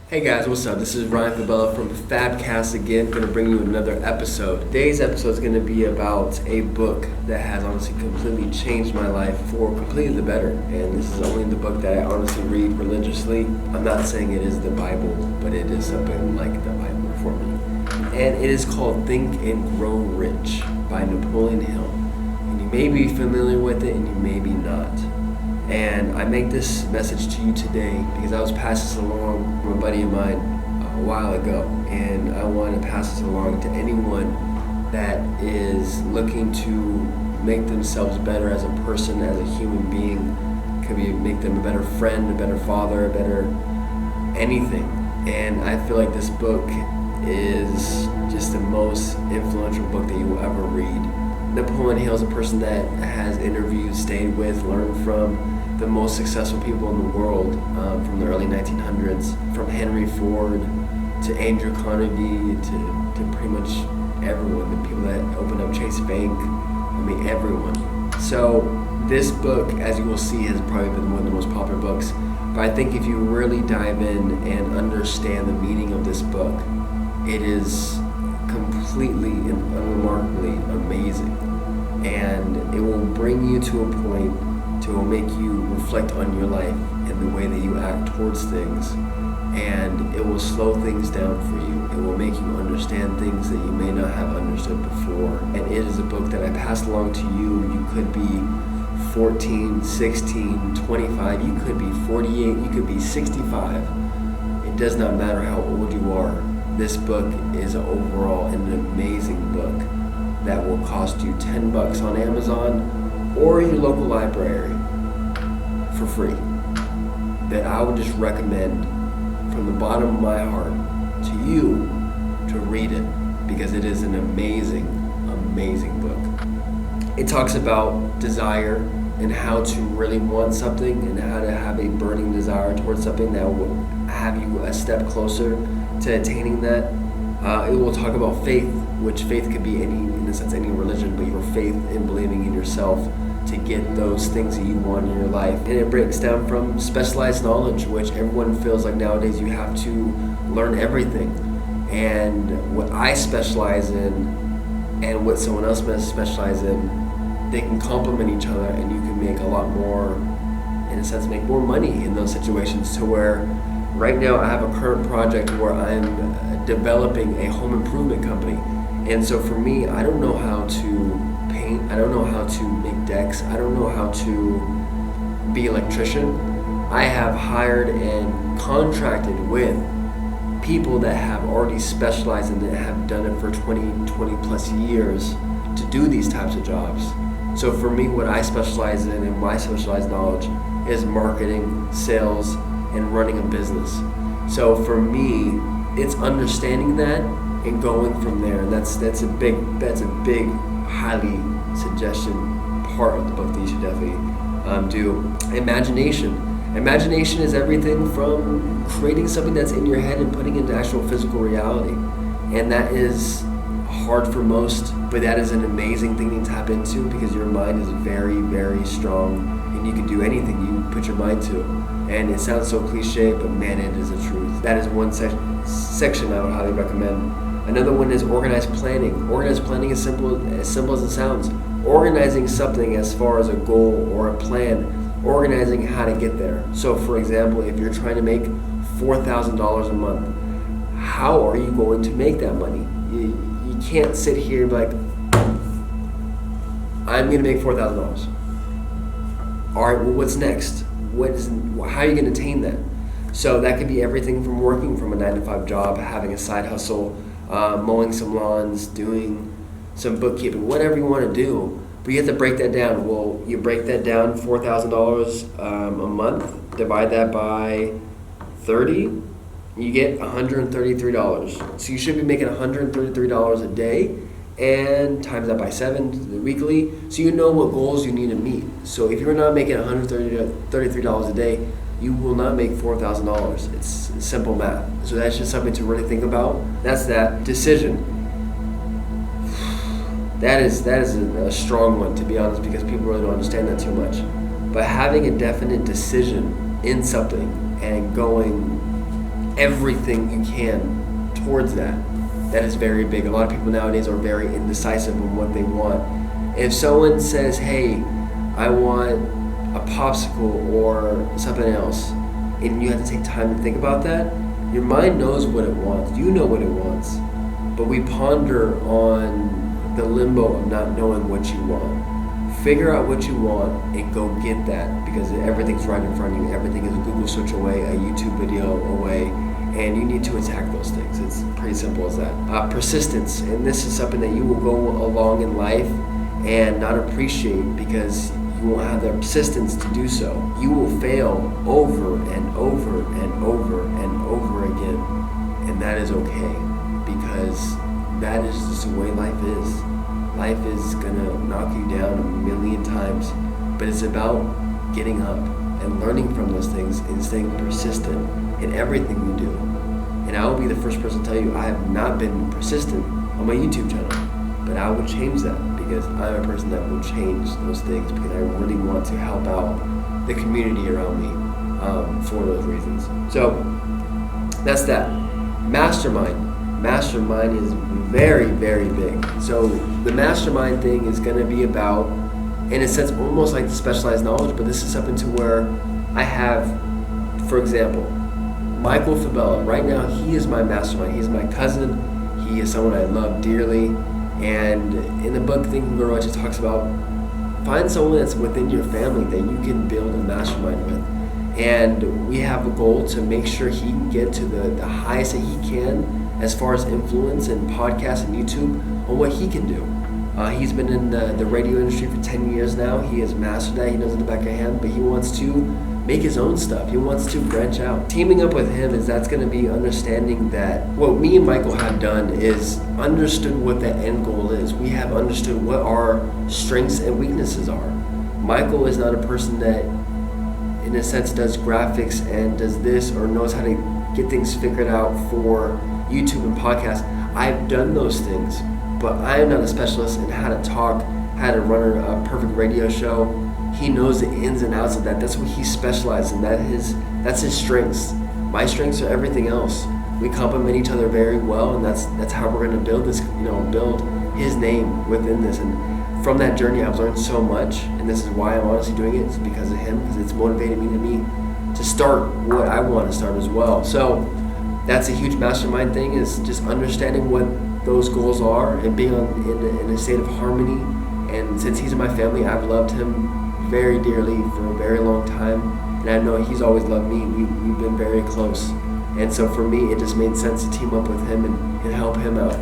Hey guys, what's up? This is Ryan Fabella from Fabcast again, going to bring you another episode. Today's episode is going to be about a book that has honestly completely changed my life for completely the better. And this is only the book that I honestly read religiously. I'm not saying it is the Bible, but it is something like the Bible for me. And it is called Think and Grow Rich by Napoleon Hill. And you may be familiar with it and you may be not. And I make this message to you today because I was passing this along from a buddy of mine a while ago, and I want to pass this along to anyone that is looking to make themselves better as a person, as a human being. Could be make them a better friend, a better father, a better anything. And I feel like this book is just the most influential book that you will ever read. Napoleon Hill is a person that has interviewed, stayed with, learned from the most successful people in the world from the early 1900s, from Henry Ford to Andrew Carnegie to pretty much everyone, the people that opened up Chase Bank, everyone. So this book, as you will see, has probably been one of the most popular books, but I think if you really dive in and understand the meaning of this book, it is completely and unremarkably amazing, and it will bring you to a point to make you reflect on your life and the way that you act towards things, and it will slow things down for you. It will make you understand things that you may not have understood before, and it is a book that I pass along to you. You could be 14, 16, 25, you could be 48, you could be 65. It does not matter how old you are. This book is overall an amazing book that will cost you $10 on Amazon or your local library for free. That I would just recommend from the bottom of my heart to you to read it, because it is an amazing, amazing book. It talks about desire and how to really want something and how to have a burning desire towards something that will have you a step closer to attaining that. It will talk about faith, which faith could be any religion, but your faith in believing in yourself to get those things that you want in your life. And it breaks down from specialized knowledge, which everyone feels like nowadays you have to learn everything. And what I specialize in and what someone else specializes in, they can complement each other, and you can make a lot more, in a sense, make more money in those situations. To where right now I have a current project where I'm developing a home improvement company. And so for me, I don't know how to paint, I don't know how to make decks, I don't know how to be an electrician. I have hired and contracted with people that have already specialized and that have done it for 20 plus years to do these types of jobs. So for me, what I specialize in and my specialized knowledge is marketing, sales, and running a business. So for me, it's understanding that and going from there. And that's a big highly suggestion part of the book that you should definitely do. Imagination is everything from creating something that's in your head and putting it into actual physical reality. And that is hard for most, but that is an amazing thing to tap into, because your mind is very, very strong and you can do anything you put your mind to. And it sounds so cliche, but man, it is the truth. That is one section I would highly recommend. Another one is organized planning. Organized planning is simple as it sounds. Organizing something as far as a goal or a plan, organizing how to get there. So for example, if you're trying to make $4,000 a month, how are you going to make that money? You can't sit here and be like, I'm going to make $4,000. All right, well, what's next? How are you going to attain that? So that could be everything from working from a 9-to-5 job, having a side hustle, mowing some lawns, doing some bookkeeping, whatever you want to do. But you have to break that down. Well, you break that down, $4,000 a month, divide that by 30, you get $133. So you should be making $133 a day, and times that by 7 weekly, so you know what goals you need to meet. So if you're not making $133 a day, you will not make $4,000. It's simple math. So that's just something to really think about. That's that. Decision. That is a strong one, to be honest, because people really don't understand that too much. But having a definite decision in something and going everything you can towards that. That is very big. A lot of people nowadays are very indecisive on what they want. If someone says, hey, I want a popsicle or something else, and you have to take time to think about that, your mind knows what it wants. You know what it wants. But we ponder on the limbo of not knowing what you want. Figure out what you want and go get that, because everything's right in front of you. Everything is a Google search away, a YouTube video away, and you need to attack those things. It's pretty simple as that. Persistence, and this is something that you will go along in life and not appreciate because you won't have the persistence to do so. You will fail over and over and over and over again, and that is okay, because that is just the way life is. Life is gonna knock you down a million times, but it's about getting up and learning from those things and staying persistent in everything you do. And I will be the first person to tell you I have not been persistent on my YouTube channel, but I will change that, because I'm a person that will change those things, because I really want to help out the community around me for those reasons. So that's that. Mastermind is very, very big. So the mastermind thing is going to be about, in a sense, almost like the specialized knowledge, but this is something to where I have, for example, Michael Fabella. Right now, he is my mastermind. He's my cousin. He is someone I love dearly. And in the book, Think and Grow Rich, it talks about find someone that's within your family that you can build a mastermind with. And we have a goal to make sure he can get to the highest that he can as far as influence and podcasts and YouTube on what he can do. He's been in the radio industry for 10 years now. He has mastered that. He knows it in the back of hand, but he wants to make his own stuff. He wants to branch out. Teaming up with him that's going to be understanding that what me and Michael have done is understood what the end goal is. We have understood what our strengths and weaknesses are. Michael is not a person that, in a sense, does graphics and does this or knows how to get things figured out for YouTube and podcasts. I've done those things, but I am not a specialist in how to talk, how to run a perfect radio show. He knows the ins and outs of that. That's what he specializes in. That's his strengths. My strengths are everything else. We complement each other very well, and that's how we're going to build this. Build his name within this. And from that journey, I've learned so much, and this is why I'm honestly doing it. It's because of him, because it's motivated me to start what I want to start as well. So that's a huge mastermind thing, is just understanding what those goals are and being in a state of harmony. And since he's in my family, I've loved him very dearly for a very long time, and I know he's always loved me. We've been very close, and so for me it just made sense to team up with him and help him out.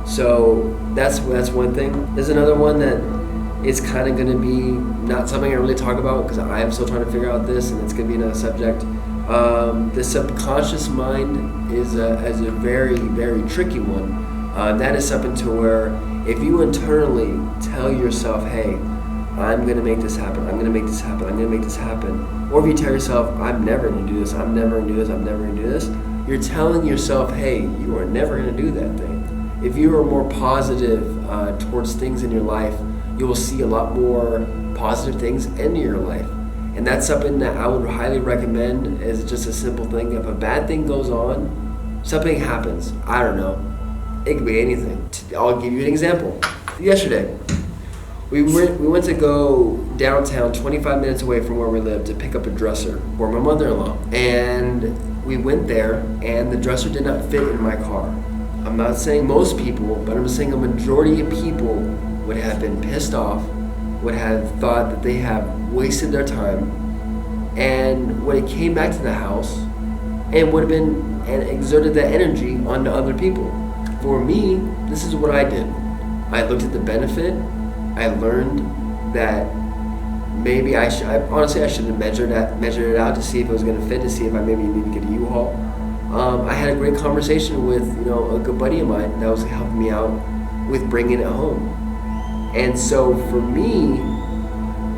So that's one thing. There's another one that is kind of going to be not something I really talk about, because I am still trying to figure out this, and it's going to be another subject. The subconscious mind is a very, very tricky one. That is something to where if you internally tell yourself, hey, I'm going to make this happen, I'm going to make this happen, I'm going to make this happen, or if you tell yourself, I'm never going to do this, I'm never going to do this, I'm never going to do this, you're telling yourself, hey, you are never going to do that thing. If you are more positive towards things in your life, you will see a lot more positive things into your life. And that's something that I would highly recommend, as just a simple thing. If a bad thing goes on, something happens, I don't know, it could be anything. I'll give you an example. Yesterday, we went to go downtown 25 minutes away from where we live to pick up a dresser for my mother-in-law. And we went there, and the dresser did not fit in my car. I'm not saying most people, but I'm saying a majority of people would have been pissed off, would have thought that they have wasted their time, and when it came back to the house, and would have been and exerted that energy onto other people. For me, this is what I did. I looked at the benefit. I learned that maybe I should have measured it out to see if it was going to fit, to see if I maybe needed to get a U-Haul. I had a great conversation with a good buddy of mine that was helping me out with bringing it home. And so for me,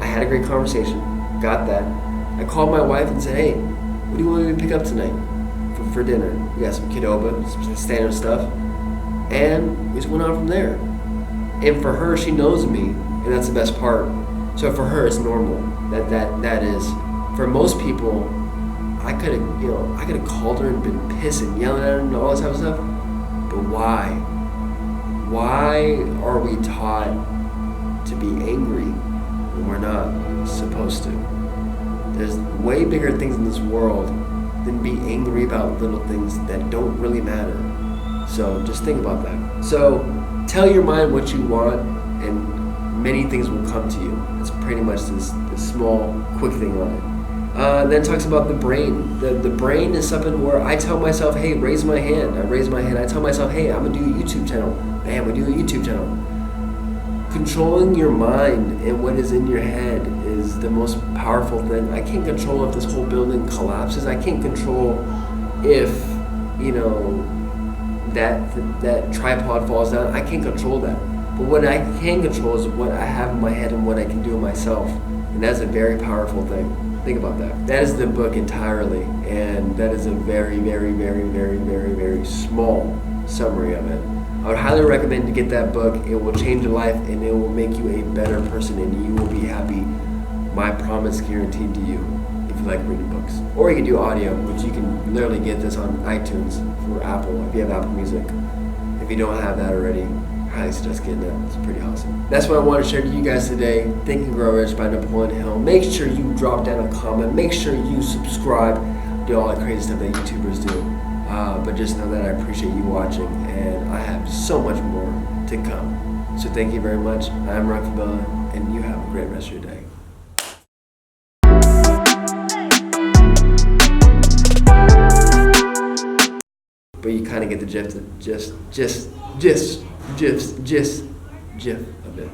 I had a great conversation, got that. I called my wife and said, hey, what do you want me to pick up tonight for dinner? We got some Qdoba, some standard stuff. And we just went on from there. And for her, she knows me, and that's the best part. So for her, it's normal. That is. For most people, I could have called her and been pissed and yelling at her and all this type of stuff. But why? Why are we taught to be angry when we're not supposed to? There's way bigger things in this world than be angry about little things that don't really matter. So just think about that. So tell your mind what you want, and many things will come to you. It's pretty much this small, quick thing on it. Then it talks about the brain. The brain is something where I tell myself, hey, raise my hand. I raise my hand. I tell myself, hey, I'm going to do a YouTube channel. Bam, I do a YouTube channel. Controlling your mind and what is in your head is the most powerful thing. I can't control if this whole building collapses. I can't control if, that tripod falls down. I can't control that. But what I can control is what I have in my head and what I can do myself. And that's a very powerful thing. Think about that. That is the book entirely. And that is a very, very, very, very, very, very small summary of it. I would highly recommend to get that book. It will change your life and it will make you a better person and you will be happy. My promise guaranteed to you if you like reading books. Or you can do audio, which you can literally get this on iTunes for Apple if you have Apple Music. If you don't have that already, I highly suggest getting that. It's pretty awesome. That's what I want to share to you guys today. Think and Grow Rich by Napoleon Hill. Make sure you drop down a comment. Make sure you subscribe. Do all that crazy stuff that YouTubers do. But just know that I appreciate you watching, and I have so much more to come. So thank you very much. I'm Ryan Fabella, and you have a great rest of your day. But you kind of get the gist of it.